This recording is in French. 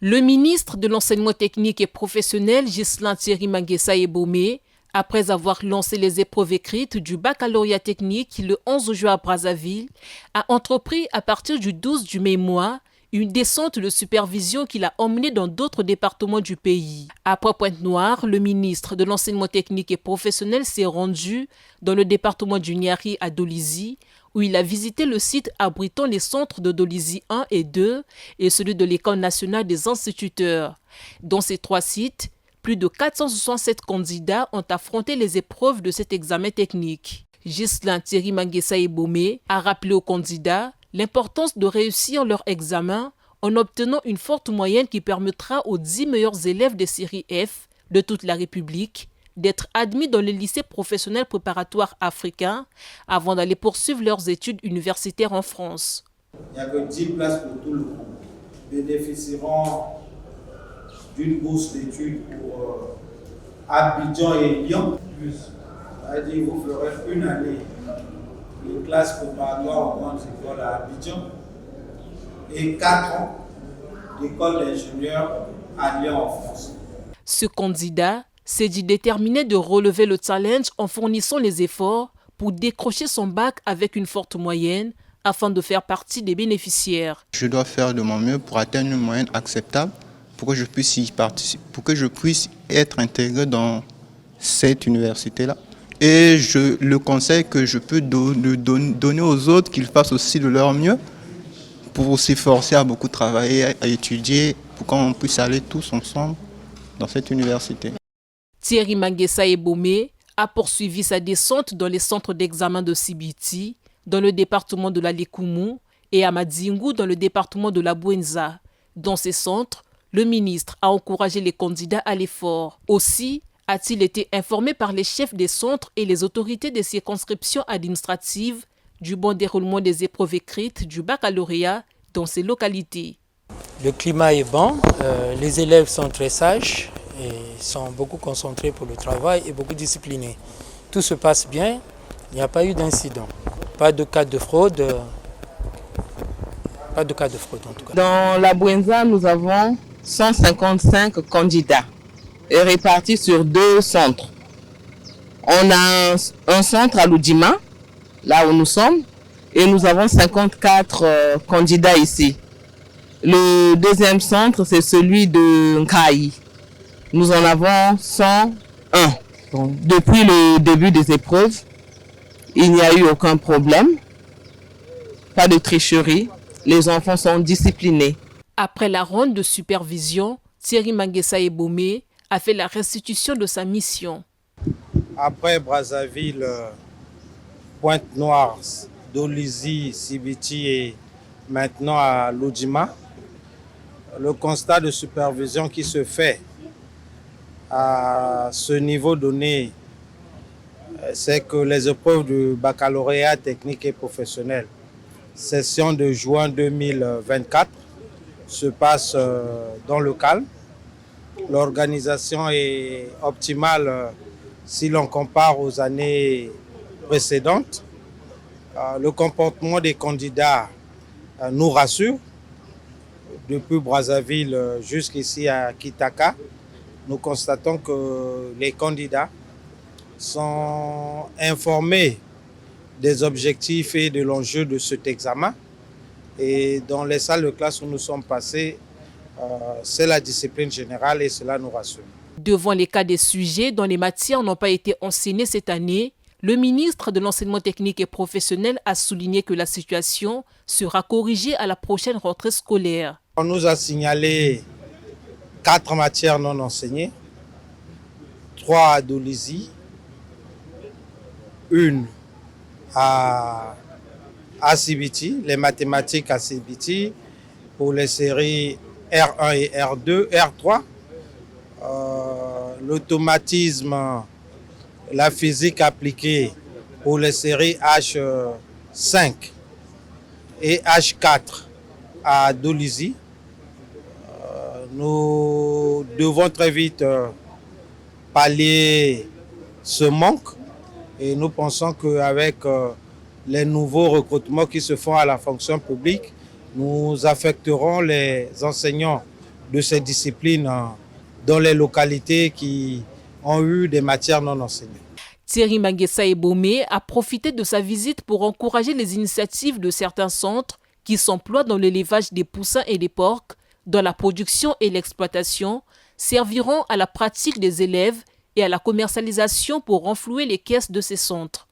Le ministre de l'Enseignement technique et professionnel, Ghislain Thierry Manguessa Ebomé, après avoir lancé les épreuves écrites du baccalauréat technique le 11 juin à Brazzaville, a entrepris à partir du 12 du même mois une descente de supervision qui l'a emmené dans d'autres départements du pays. Après Pointe-Noire, le ministre de l'Enseignement technique et professionnel s'est rendu dans le département du Niari à Dolisie, où il a visité le site abritant les centres de Dolisie 1 et 2 et celui de l'École nationale des instituteurs. Dans ces trois sites, plus de 467 candidats ont affronté les épreuves de cet examen technique. Ghislain Thierry Manguessa Ebomé a rappelé aux candidats l'importance de réussir leur examen en obtenant une forte moyenne qui permettra aux 10 meilleurs élèves des séries F de toute la République d'être admis dans les lycées professionnels préparatoires africains avant d'aller poursuivre leurs études universitaires en France. Il n'y a que 10 places pour tout le monde. Bénéficieront d'une bourse d'études pour Abidjan et Lyon. C'est-à-dire vous ferez une année de classe préparatoire aux grandes écoles à Abidjan et 4 ans d'école d'ingénieurs à Lyon en France. Ce candidat s'est dit déterminé de relever le challenge en fournissant les efforts pour décrocher son bac avec une forte moyenne afin de faire partie des bénéficiaires. Je dois faire de mon mieux pour atteindre une moyenne acceptable pour que je puisse y participer, pour que je puisse être intégré dans cette université-là. Et le conseil que je peux donner aux autres, qu'ils fassent aussi de leur mieux pour s'efforcer à beaucoup travailler, à étudier, pour qu'on puisse aller tous ensemble dans cette université. Thierry Manguessa Ebomé a poursuivi sa descente dans les centres d'examen de Sibiti, dans le département de la Likoumou, et à Madingu, dans le département de la Bouenza. Dans ces centres, le ministre a encouragé les candidats à l'effort. Aussi, a-t-il été informé par les chefs des centres et les autorités des circonscriptions administratives du bon déroulement des épreuves écrites du baccalauréat dans ces localités. Le climat est bon, les élèves sont très sages et sont beaucoup concentrés pour le travail et beaucoup disciplinés. Tout se passe bien, il n'y a pas eu d'incident, pas de cas de fraude, en tout cas. Dans la Bouenza, nous avons 155 candidats répartis sur 2 centres. On a un centre à Loudima, là où nous sommes, et nous avons 54 candidats ici. Le deuxième centre, c'est celui de Nkaï. Nous en avons 101. Donc, depuis le début des épreuves, il n'y a eu aucun problème, pas de tricherie, les enfants sont disciplinés. Après la ronde de supervision, Thierry Manguessa Ebomé a fait la restitution de sa mission. Après Brazzaville, Pointe-Noire, Dolisie, Sibiti et maintenant à Loudima, le constat de supervision qui se fait à ce niveau donné, c'est que les épreuves du baccalauréat technique et professionnel, session de juin 2024, se passent dans le calme. L'organisation est optimale si l'on compare aux années précédentes. Le comportement des candidats nous rassure. Depuis Brazzaville jusqu'ici à Kitaka, nous constatons que les candidats sont informés des objectifs et de l'enjeu de cet examen. Et dans les salles de classe où nous sommes passés, c'est la discipline générale et cela nous rassure. Devant les cas des sujets dont les matières n'ont pas été enseignées cette année, le ministre de l'Enseignement technique et professionnel a souligné que la situation sera corrigée à la prochaine rentrée scolaire. On nous a signalé 4 matières non enseignées, 3 à Dolisie, 1 à Sibiti, les mathématiques à Sibiti, pour les séries R1 et R2, R3, l'automatisme, la physique appliquée pour les séries H5 et H4 à Dolisie. Nous devons très vite pallier ce manque et nous pensons qu'avec les nouveaux recrutements qui se font à la fonction publique, nous affecterons les enseignants de ces disciplines dans les localités qui ont eu des matières non enseignées. Thierry Manguessa Ebomé a profité de sa visite pour encourager les initiatives de certains centres qui s'emploient dans l'élevage des poussins et des porcs, dans la production et l'exploitation, serviront à la pratique des élèves et à la commercialisation pour renflouer les caisses de ces centres.